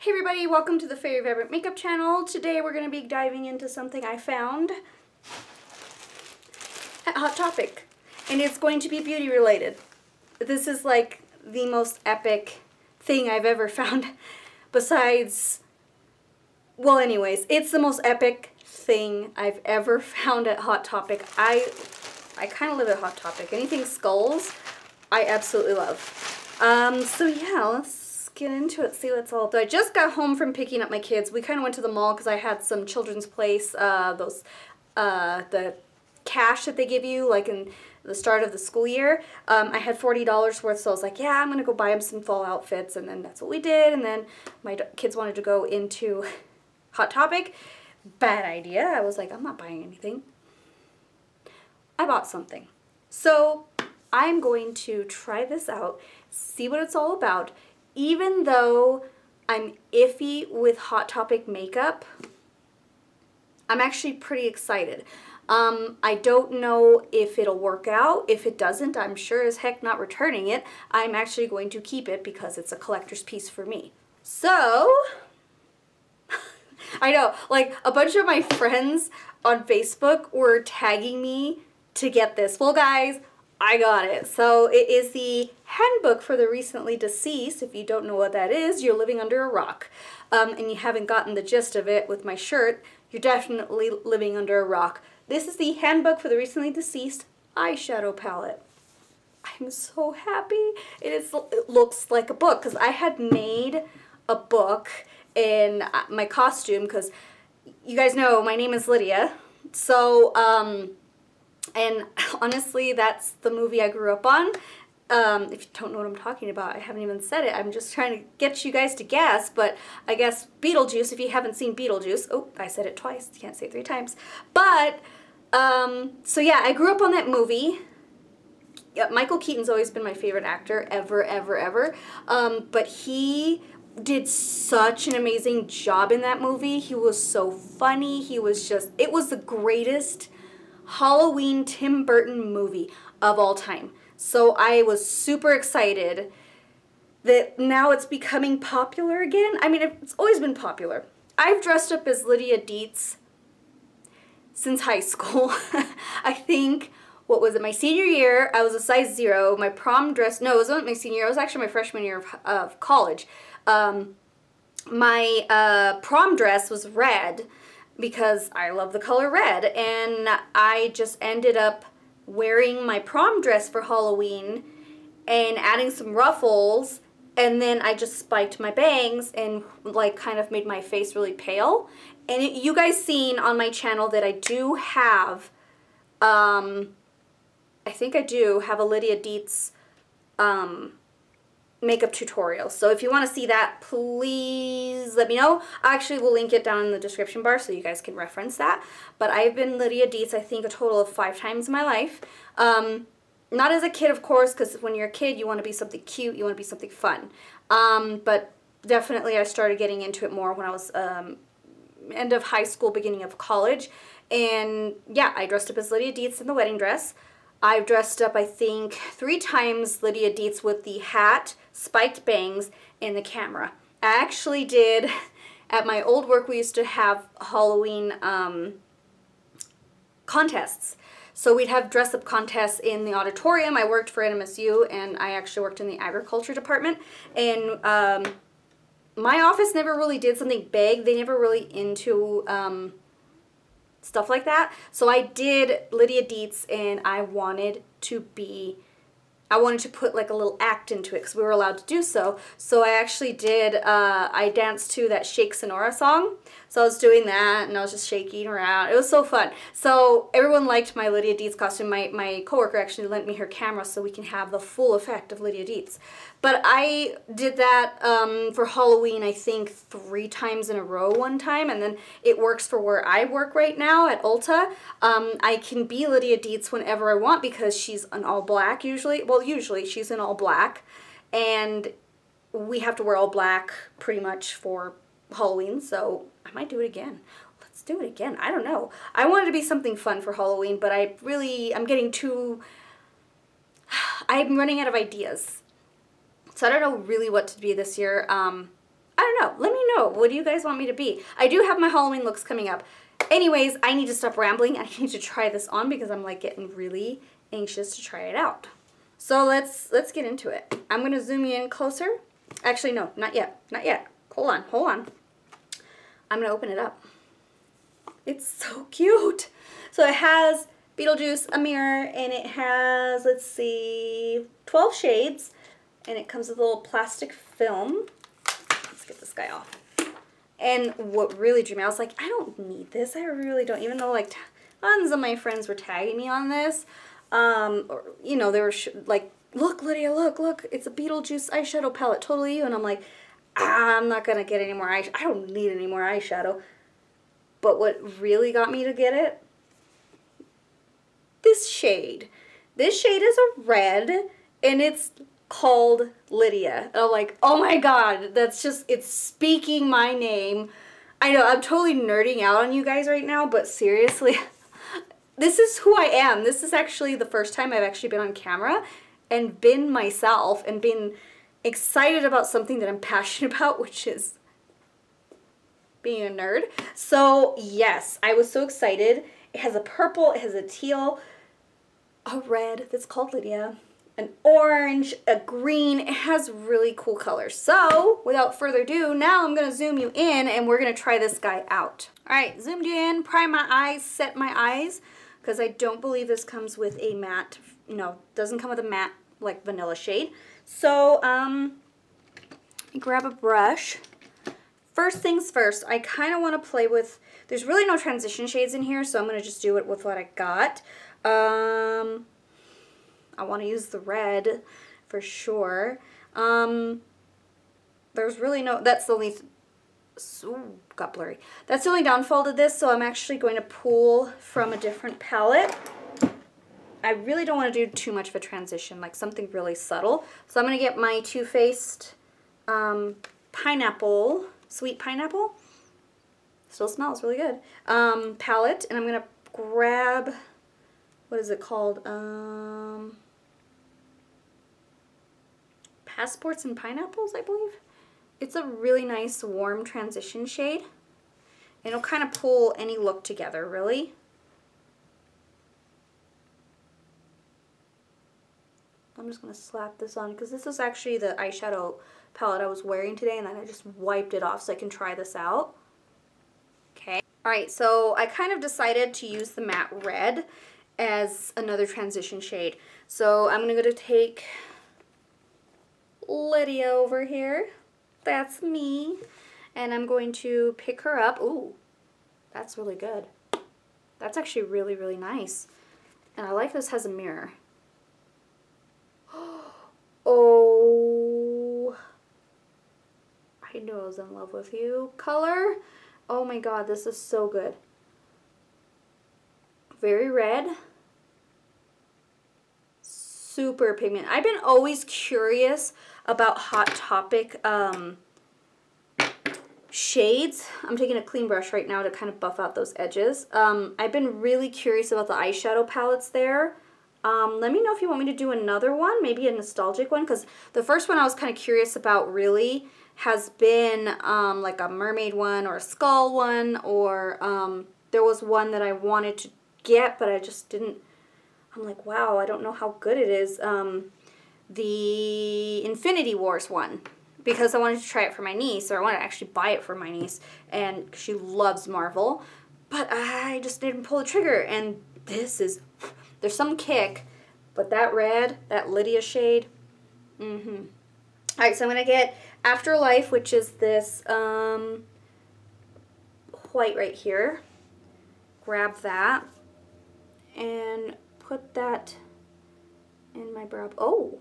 Hey everybody, welcome to the Fairy Vibrant Makeup channel. Today we're going to be diving into something I found at Hot Topic. And it's going to be beauty related. This is like the most epic thing I've ever found besides, well anyways, it's the most epic thing I've ever found at Hot Topic. I kind of live at Hot Topic. Anything skulls, I absolutely love. So yeah, let's get into it, see what it's all about. I just got home from picking up my kids. We kind of went to the mall because I had some children's place, the cash that they give you like in the start of the school year. I had $40 worth, so I was like, yeah, I'm gonna go buy them some fall outfits, and then that's what we did. And then my kids wanted to go into Hot Topic. Bad idea. I was like, I'm not buying anything. I bought something. So I'm going to try this out, see what it's all about. Even though I'm iffy with Hot Topic makeup, I'm actually pretty excited. I don't know if it'll work out. If it doesn't, I'm sure as heck not returning it. I'm actually going to keep it because it's a collector's piece for me. So, I know, like a bunch of my friends on Facebook were tagging me to get this. Well guys, I got it. So it is the handbook for the recently deceased. If you don't know what that is, you're living under a rock. And you haven't gotten the gist of it with my shirt, you're definitely living under a rock. This is the handbook for the recently deceased eyeshadow palette. I'm so happy. It looks like a book because I had made a book in my costume because you guys know my name is Lydia. So, and honestly, that's the movie I grew up on. If you don't know what I'm talking about, I haven't even said it. I'm just trying to get you guys to guess, but I guess BeetleJuice, if you haven't seen BeetleJuice. Oh, I said it twice. You can't say it 3 times. But, so yeah, I grew up on that movie. Yeah, Michael Keaton's always been my favorite actor, ever, ever, ever. But he did such an amazing job in that movie. He was so funny. He was just, it was the greatest Halloween Tim Burton movie of all time. So I was super excited that now it's becoming popular again. I mean, it's always been popular. I've dressed up as Lydia Dietz since high school. I think, what was it, my senior year, I was a size 0. My prom dress, no, it wasn't my senior year, it was actually my freshman year of college. My prom dress was red because I love the color red, and I just ended up wearing my prom dress for Halloween and adding some ruffles, and then I just spiked my bangs and like kind of made my face really pale. And you guys seen on my channel that I do have, I think I do have a Lydia Dietz makeup tutorial. So if you want to see that, please let me know. I actually will link it down in the description bar so you guys can reference that. But I've been Lydia Dietz, I think, a total of 5 times in my life. Not as a kid, of course, because when you're a kid, you want to be something cute, you want to be something fun. But definitely I started getting into it more when I was end of high school, beginning of college. And yeah, I dressed up as Lydia Dietz in the wedding dress. I've dressed up, I think, 3 times Lydia Dietz with the hat, spiked bangs, and the camera. I actually did, at my old work, we used to have Halloween contests. So we'd have dress-up contests in the auditorium. I worked for NMSU, and I actually worked in the agriculture department. And my office never really did something big. They never really into stuff like that. So I did Lydia Dietz, and I wanted to put like a little act into it because we were allowed to do so. So I actually did, I danced to that Shake Sonora song. So I was doing that, and I was just shaking around. It was so fun. So everyone liked my Lydia Dietz costume. My coworker actually lent me her camera so we can have the full effect of Lydia Dietz. But I did that for Halloween, I think 3 times in a row one time, and then it works for where I work right now at Ulta. I can be Lydia Dietz whenever I want because she's an all black usually. Well, usually she's in all black, and we have to wear all black pretty much for Halloween, so I might do it again. Let's do it again. I don't know. I wanted to be something fun for Halloween, but I'm getting too, I'm running out of ideas. So I don't know really what to be this year. I don't know. Let me me know. What do you guys want me to be? I do have my Halloween looks coming up. Anyways, I need to stop rambling. I need to try this on because I'm like getting really anxious to try it out. So let's get into it. I'm gonna zoom you in closer. Actually, no, not yet. Not yet. Hold on, hold on. I'm gonna open it up. It's so cute. So it has BeetleJuice, a mirror, and it has, let's see, 12 shades. And it comes with a little plastic film. Let's get this guy off. And what really drew me, I was like, I don't need this. I really don't. Even though like tons of my friends were tagging me on this. Or, you know, they were like, look, Lydia, look. It's a BeetleJuice eyeshadow palette. Totally you. And I'm like, I'm not going to get any more eyeshadow. I don't need any more eyeshadow. But what really got me to get it? This shade. This shade is a red. And it's called Lydia. And I'm like, oh my god, that's just, it's speaking my name. I know, I'm totally nerding out on you guys right now, but seriously, this is who I am. This is actually the first time I've actually been on camera and been myself and been excited about something that I'm passionate about, which is being a nerd. So yes, I was so excited. It has a purple, it has a teal, a red that's called Lydia, an orange, a green. It has really cool colors. So without further ado, now I'm going to zoom you in and we're going to try this guy out. All right, zoomed you in, prime my eyes, set my eyes, because I don't believe this comes with a matte. No, doesn't come with a matte like vanilla shade. So grab a brush. First things first, I kind of want to play with, there's really no transition shades in here, so I'm going to just do it with what I got. I want to use the red for sure. There's really no, that's the only, ooh, got blurry. That's the only downfall to this, so I'm actually going to pull from a different palette. I really don't want to do too much of a transition, like something really subtle. So I'm going to get my Too Faced pineapple, sweet pineapple. Still smells really good. Palette, and I'm going to grab, what is it called? Passports and Pineapples, I believe. It's a really nice warm transition shade. And it'll kind of pull any look together, really. I'm just going to slap this on because this is actually the eyeshadow palette I was wearing today, and then I just wiped it off so I can try this out. Okay. Alright, so I kind of decided to use the matte red as another transition shade. So I'm going to take Lydia over here. That's me. And I'm going to pick her up. Ooh, that's really good. That's actually really, really nice. And I like this has a mirror. Oh, I knew I was in love with you. Color. Oh my god, this is so good. Very red. Super pigment. I've been always curious about Hot Topic shades. I'm taking a clean brush right now to kind of buff out those edges. I've been really curious about the eyeshadow palettes there. Let me know if you want me to do another one, maybe a nostalgic one, because the first one I was kind of curious about really has been like a mermaid one or a skull one, or there was one that I wanted to get but I just didn't. I'm like, wow, I don't know how good it is. The Infinity Wars one, because I wanted to try it for my niece, or I wanted to actually buy it for my niece, and she loves Marvel, but I just didn't pull the trigger. And this is, there's some kick, but that red, that Lydia shade, Alright, so I'm going to get Afterlife, which is this white right here. Grab that and put that in my brow. Oh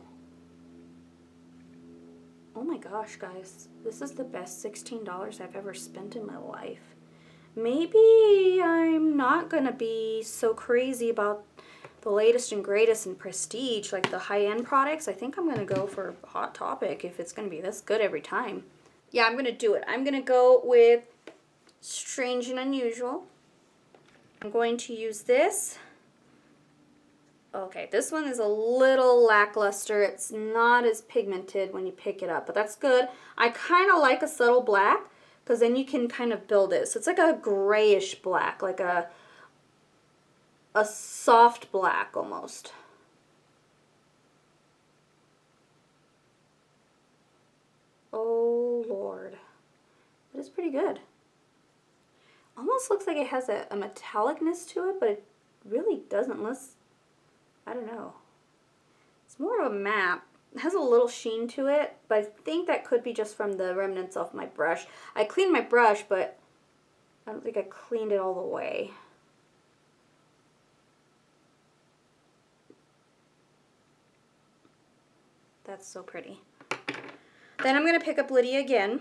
my gosh, guys. This is the best $16 I've ever spent in my life. Maybe I'm not going to be so crazy about the latest and greatest in prestige, like the high-end products. I think I'm going to go for Hot Topic if it's going to be this good every time. Yeah, I'm going to do it. I'm going to go with Strange and Unusual. I'm going to use this. Okay, this one is a little lackluster. It's not as pigmented when you pick it up, but that's good. I kind of like a subtle black, because then you can kind of build it. So it's like a grayish black, like a soft black almost. Oh Lord, but it's pretty good. Almost looks like it has a metallicness to it, but it really doesn't, unless, I don't know. It's more of a matte. It has a little sheen to it, but I think that could be just from the remnants of my brush. I cleaned my brush, but I don't think I cleaned it all the way. That's so pretty. Then I'm going to pick up Lydia again,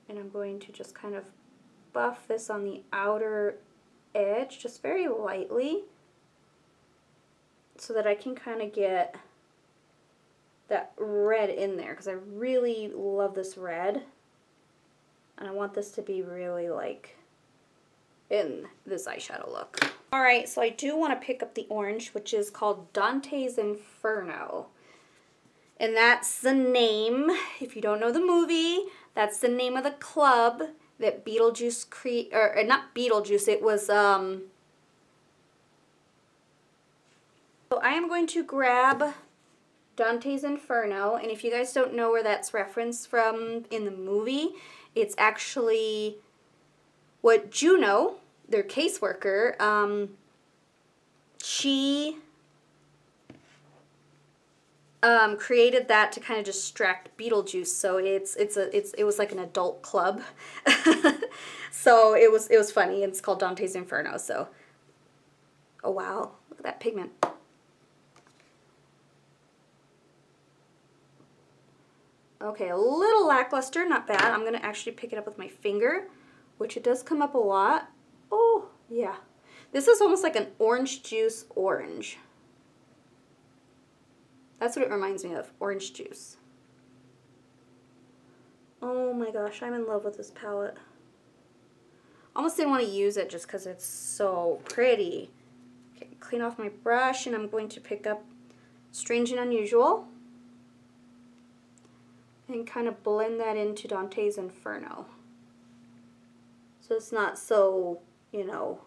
and I'm going to just kind of buff this on the outer edge, just very lightly, so that I can kind of get that red in there, because I really love this red, and I want this to be really like in this eyeshadow look. Alright, so I do want to pick up the orange, which is called Dante's Inferno. And that's the name, if you don't know the movie, that's the name of the club that BeetleJuice or not BeetleJuice, it was, So I am going to grab Dante's Inferno, and if you guys don't know where that's referenced from in the movie, it's actually what Juno, their caseworker, she created that to kind of distract BeetleJuice. So it was like an adult club. So it was funny. It's called Dante's Inferno. So, oh wow, look at that pigment. Okay, a little lackluster, not bad. I'm gonna actually pick it up with my finger, which it does come up a lot. Oh yeah, this is almost like an orange juice orange. That's what it reminds me of, orange juice. Oh my gosh, I'm in love with this palette. Almost didn't want to use it just because it's so pretty. Okay, clean off my brush, and I'm going to pick up Strange and Unusual and kind of blend that into Dante's Inferno. So it's not so, you know,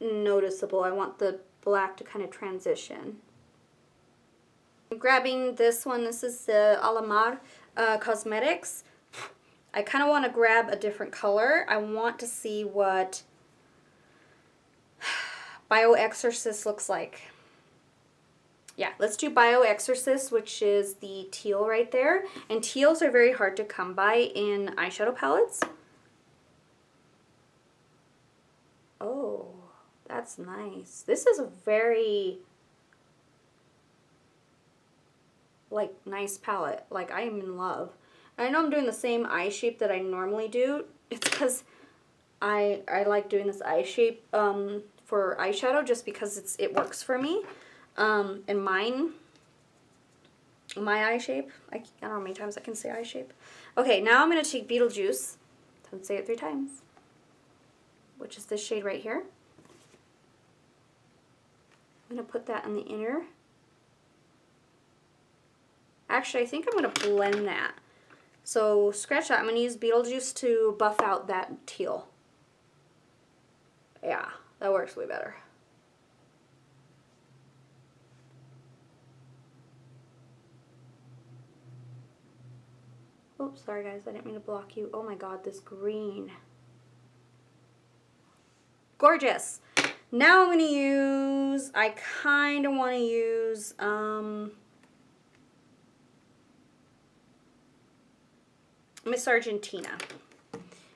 noticeable. I want the black to kind of transition. I'm grabbing this one. This is the Alamar Cosmetics. I kind of want to grab a different color. I want to see what Bio Exorcist looks like. Yeah, let's do Bio Exorcist, which is the teal right there. And teals are very hard to come by in eyeshadow palettes. Oh, that's nice. This is a very, like, nice palette. Like, I am in love. I know I'm doing the same eye shape that I normally do. It's because I like doing this eye shape for eyeshadow just because it works for me. And my eye shape, I don't know how many times I can say eye shape. Okay, now I'm going to take BeetleJuice, don't say it 3 times, which is this shade right here. I'm going to put that on the inner. Actually, I think I'm going to blend that. So scratch that. I'm going to use BeetleJuice to buff out that teal. Yeah, that works way better. Oops, sorry guys, I didn't mean to block you. Oh my god, this green. Gorgeous. Now I'm going to use, I kind of want to use, Miss Argentina,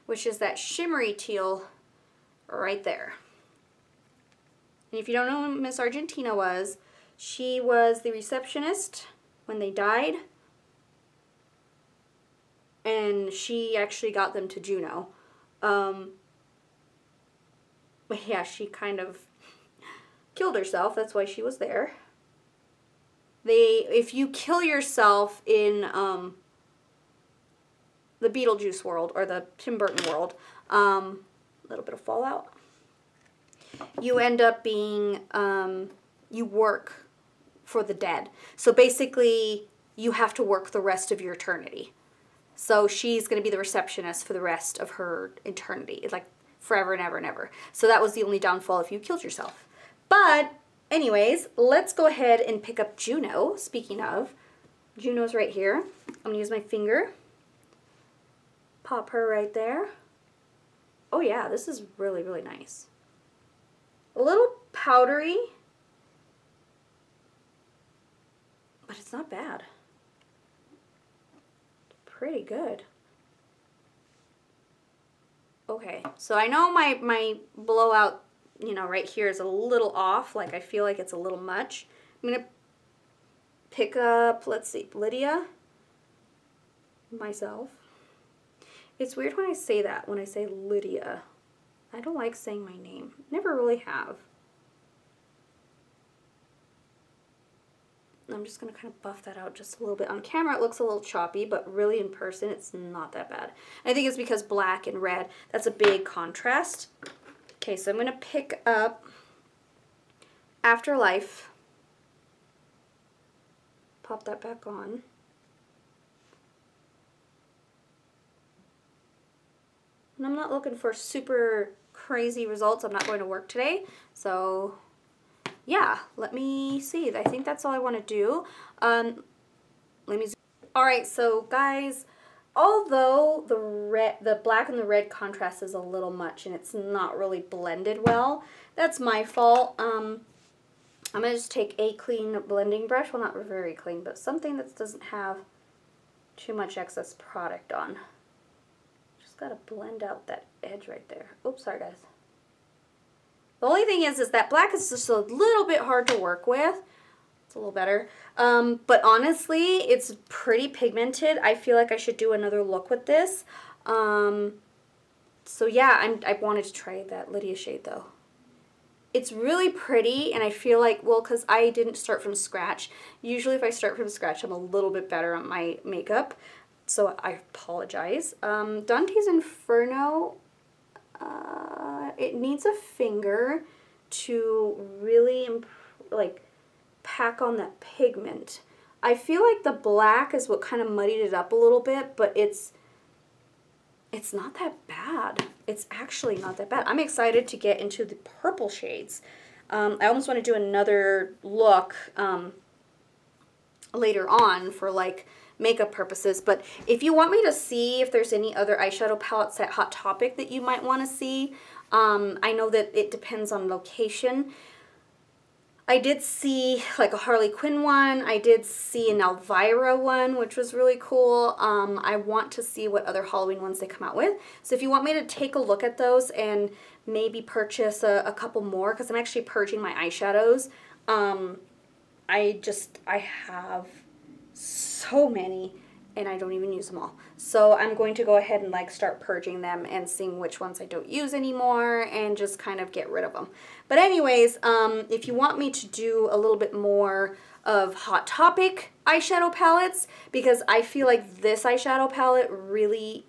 which is that shimmery teal right there. And if you don't know who Miss Argentina was, she was the receptionist when they died. And she actually got them to Juno. But yeah, she kind of killed herself. That's why she was there. If you kill yourself in the BeetleJuice world or the Tim Burton world, a little bit of fallout, you end up being, you work for the dead. So basically, you have to work the rest of your eternity. So she's going to be the receptionist for the rest of her eternity. It's like forever and ever and ever. So that was the only downfall if you killed yourself. But anyways, let's go ahead and pick up Juno. Speaking of, Juno's right here. I'm going to use my finger. Pop her right there. Oh yeah, this is really, really nice. A little powdery, but it's not bad. Pretty good. Okay, so I know my blowout, you know, right here is a little off. Like, I feel like it's a little much. I'm going to pick up, let's see, Lydia, myself. It's weird when I say that, when I say Lydia. I don't like saying my name. Never really have. I'm just going to kind of buff that out just a little bit. On camera, it looks a little choppy, but really in person, it's not that bad. I think it's because black and red, that's a big contrast. Okay, so I'm going to pick up Afterlife. Pop that back on. And I'm not looking for super crazy results. I'm not going to work today, so yeah, let me see. I think that's all I want to do. Let me. All right, so guys, although the black and the red contrast is a little much and it's not really blended well, that's my fault. I'm gonna just take a clean blending brush. Well, not very clean, but something that doesn't have too much excess product on. Just gotta blend out that edge right there. Oops, sorry guys. The only thing is that black is just a little bit hard to work with. It's a little better. But honestly, it's pretty pigmented. I feel like I should do another look with this. So yeah, I wanted to try that Lydia shade though. It's really pretty, and I feel like, well, because I didn't start from scratch. Usually if I start from scratch, I'm a little bit better on my makeup. So I apologize. Dante's Inferno, it needs a finger to really like pack on that pigment. I feel like the black is what kind of muddied it up a little bit, but it's not that bad. It's actually not that bad. I'm excited to get into the purple shades. I almost want to do another look later on for like makeup purposes, but if you want me to see if there's any other eyeshadow palettes at Hot Topic that you might want to see, I know that it depends on location. I did see like a Harley Quinn one. I did see an Elvira one, which was really cool. I want to see what other Halloween ones they come out with. So if you want me to take a look at those and maybe purchase a couple more, because I'm actually purging my eyeshadows. I have so many and I don't even use them all. So I'm going to go ahead and like start purging them and seeing which ones I don't use anymore and just kind of get rid of them. But anyways, if you want me to do a little bit more of Hot Topic eyeshadow palettes, because I feel like this eyeshadow palette really,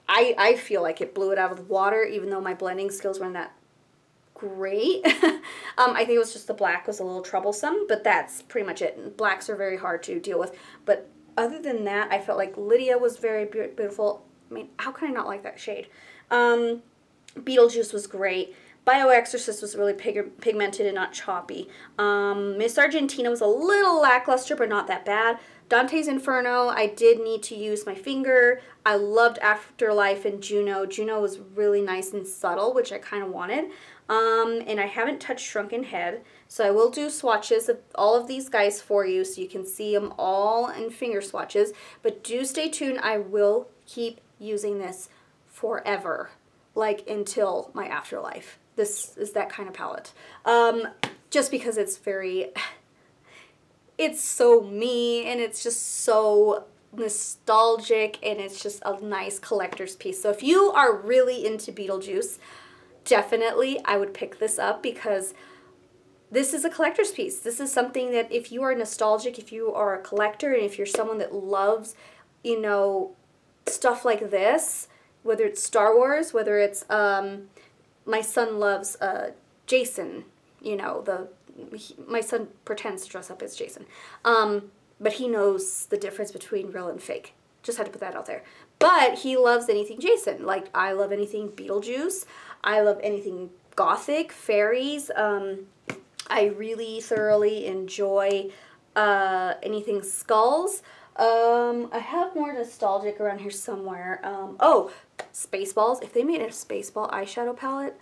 I feel like it blew it out of the water, even though my blending skills weren't that great. I think it was just the black was a little troublesome, but that's pretty much it. Blacks are very hard to deal with, but other than that, I felt like Lydia was very beautiful. I mean, how can I not like that shade? BeetleJuice was great. BioExorcist was really pigmented and not choppy. Miss Argentina was a little lackluster, but not that bad. Dante's Inferno, I did need to use my finger. I loved Afterlife and Juno. Juno was really nice and subtle, which I kind of wanted. And I haven't touched Shrunken Head, so I will do swatches of all of these guys for you so you can see them all in finger swatches. But do stay tuned. I will keep using this forever, like until my afterlife. This is that kind of palette. Just because it's very, it's so me, and it's just so nostalgic, and it's just a nice collector's piece. So if you are really into BeetleJuice, definitely I would pick this up, because this is a collector's piece. This is something that if you are nostalgic, if you are a collector, and if you're someone that loves, you know, stuff like this, whether it's Star Wars, whether it's, my son loves Jason, you know, my son pretends to dress up as Jason, but he knows the difference between real and fake. Just had to put that out there. But he loves anything Jason. Like, I love anything BeetleJuice. I love anything gothic, fairies. I really thoroughly enjoy anything skulls. I have more nostalgic around here somewhere. Oh, Spaceballs. If they made a Spaceball eyeshadow palette,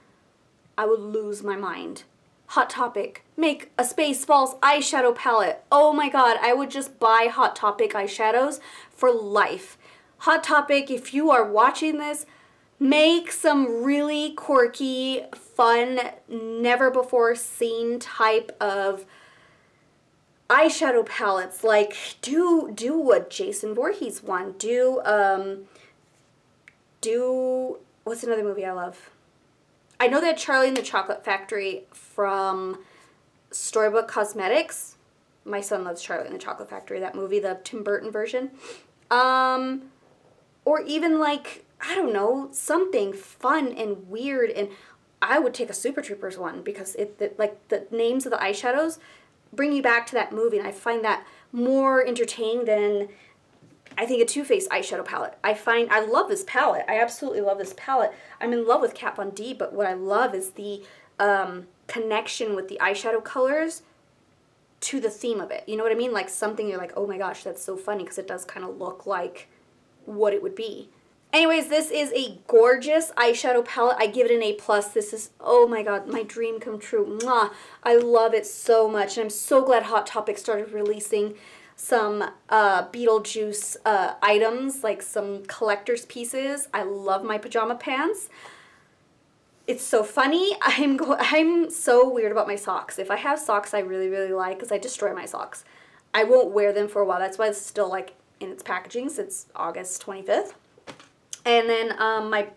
I would lose my mind. Hot Topic, make a Spaceballs eyeshadow palette. Oh my god, I would just buy Hot Topic eyeshadows for life. Hot Topic, if you are watching this, make some really quirky, fun, never before seen type of eyeshadow palettes. Like, do a Jason Voorhees one. Do what's another movie I love? I know that Charlie and the Chocolate Factory from Storybook Cosmetics. My son loves Charlie and the Chocolate Factory, that movie, the Tim Burton version. Or even like, I don't know, something fun and weird. And I would take a Super Troopers one because like the names of the eyeshadows bring you back to that movie, and I find that more entertaining than, I think, a Too Faced eyeshadow palette. I love this palette. I absolutely love this palette. I'm in love with Kat Von D, but what I love is the connection with the eyeshadow colors to the theme of it. You know what I mean? Like something you're like, oh my gosh, that's so funny, because it does kind of look like what it would be. Anyways, this is a gorgeous eyeshadow palette. I give it an A+. This is, oh my god, my dream come true. Mwah. I love it so much, and I'm so glad Hot Topic started releasing some BeetleJuice items, like some collector's pieces. I love my pajama pants. It's so funny. I'm so weird about my socks. If I have socks I really, really like, because I destroy my socks, I won't wear them for a while. That's why it's still like in its packaging since August 25th. And then my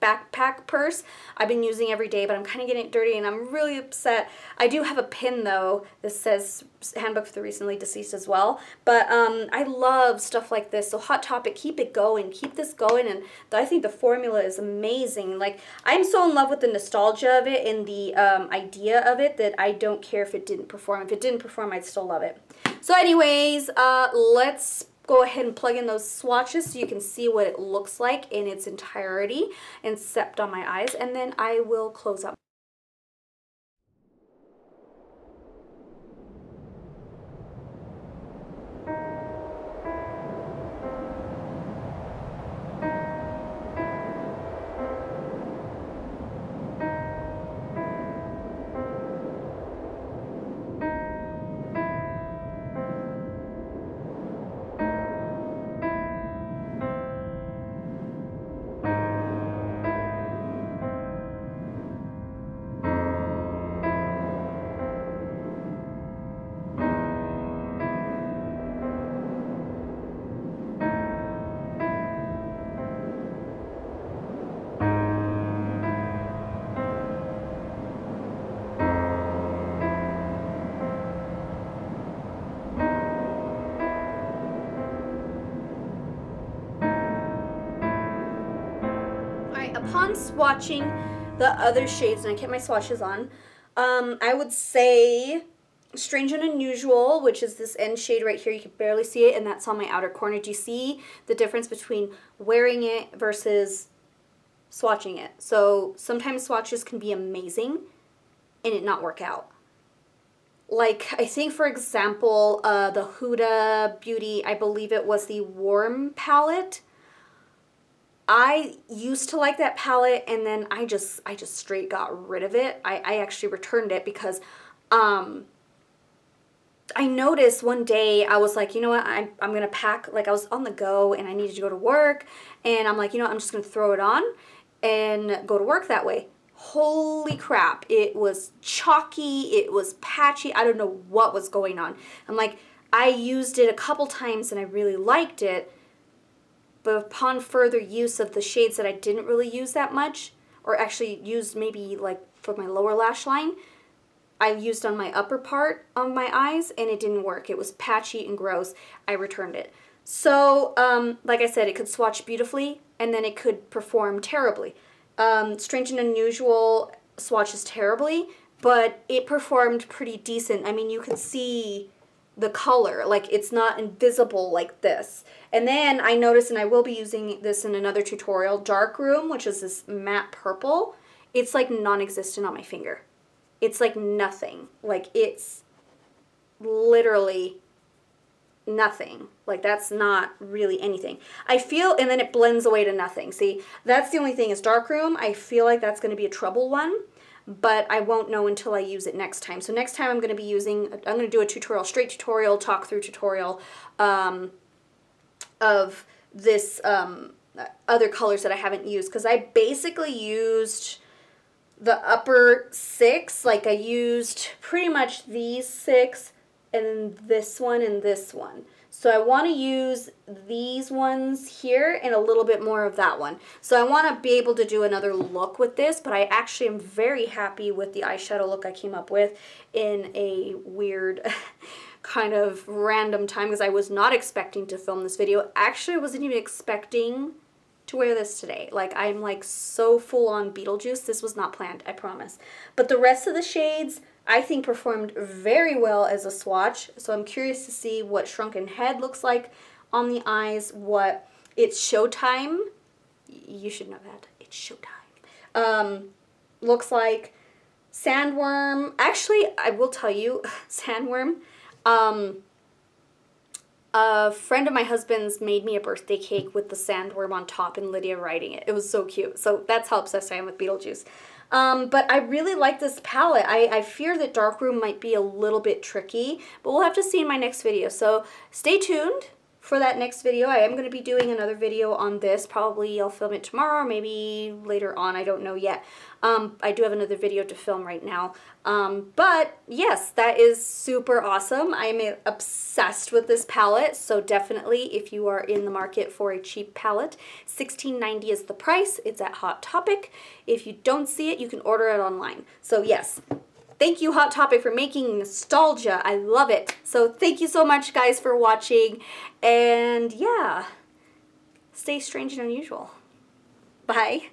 backpack purse I've been using every day, but I'm kind of getting it dirty and I'm really upset. I do have a pin though that says Handbook for the Recently Deceased as well, but I love stuff like this. So Hot Topic, keep it going, keep this going, and I think the formula is amazing. Like, I'm so in love with the nostalgia of it and the idea of it that I don't care if it didn't perform. If it didn't perform, I'd still love it. So anyways, let's go ahead and plug in those swatches so you can see what it looks like in its entirety and set on my eyes, and then I will close up. Upon swatching the other shades, and I kept my swatches on, I would say Strange and Unusual, which is this end shade right here. You can barely see it, and that's on my outer corner. Do you see the difference between wearing it versus swatching it? So sometimes swatches can be amazing and it not work out. Like, I think, for example, the Huda Beauty, I believe it was the Warm palette. I used to like that palette, and then I just straight got rid of it. I actually returned it because I noticed one day, I was like, you know what, I'm going to pack, like I was on the go and I needed to go to work, and I'm like, you know what, I'm just going to throw it on and go to work that way. Holy crap, it was chalky, it was patchy, I don't know what was going on. I'm like, I used it a couple times and I really liked it, but upon further use of the shades that I didn't really use that much, or actually used maybe like for my lower lash line, I used on my upper part of my eyes and it didn't work. It was patchy and gross. I returned it. So, like I said, it could swatch beautifully and then it could perform terribly. Strange and Unusual swatches terribly, but it performed pretty decent. I mean, you could see the color, like it's not invisible like this. And then I noticed, and I will be using this in another tutorial, Darkroom, which is this matte purple. It's like non-existent on my finger. It's like nothing. Like it's literally nothing. Like that's not really anything. I feel, and then it blends away to nothing. See, that's the only thing is Darkroom. I feel like that's going to be a trouble one, but I won't know until I use it next time. So next time I'm going to be using, I'm going to do a tutorial, straight tutorial, talk through tutorial of this other colors that I haven't used, because I basically used the upper 6, like I used pretty much these 6 and this one and this one. So I want to use these ones here and a little bit more of that one. So I want to be able to do another look with this, but I actually am very happy with the eyeshadow look I came up with in a weird kind of random time, because I was not expecting to film this video. Actually, I wasn't even expecting to wear this today. Like, I'm like so full on BeetleJuice. This was not planned, I promise. But the rest of the shades I think performed very well as a swatch. So I'm curious to see what Shrunken Head looks like on the eyes, what It's Showtime. You should know that. It's Showtime. Looks like Sandworm. Actually, I will tell you, Sandworm, a friend of my husband's made me a birthday cake with the sandworm on top and Lydia writing it. It was so cute. So that's how obsessed I am with BeetleJuice. But I really like this palette. I fear that Darkroom might be a little bit tricky, but we'll have to see in my next video. So stay tuned for that next video. I am going to be doing another video on this. Probably I'll film it tomorrow or maybe later on. I don't know yet. I do have another video to film right now. But yes, that is super awesome. I am obsessed with this palette. So definitely, if you are in the market for a cheap palette, $16.90 is the price. It's at Hot Topic. If you don't see it, you can order it online. So yes. Thank you, Hot Topic, for making nostalgia. I love it. So thank you so much, guys, for watching. And yeah, stay strange and unusual. Bye.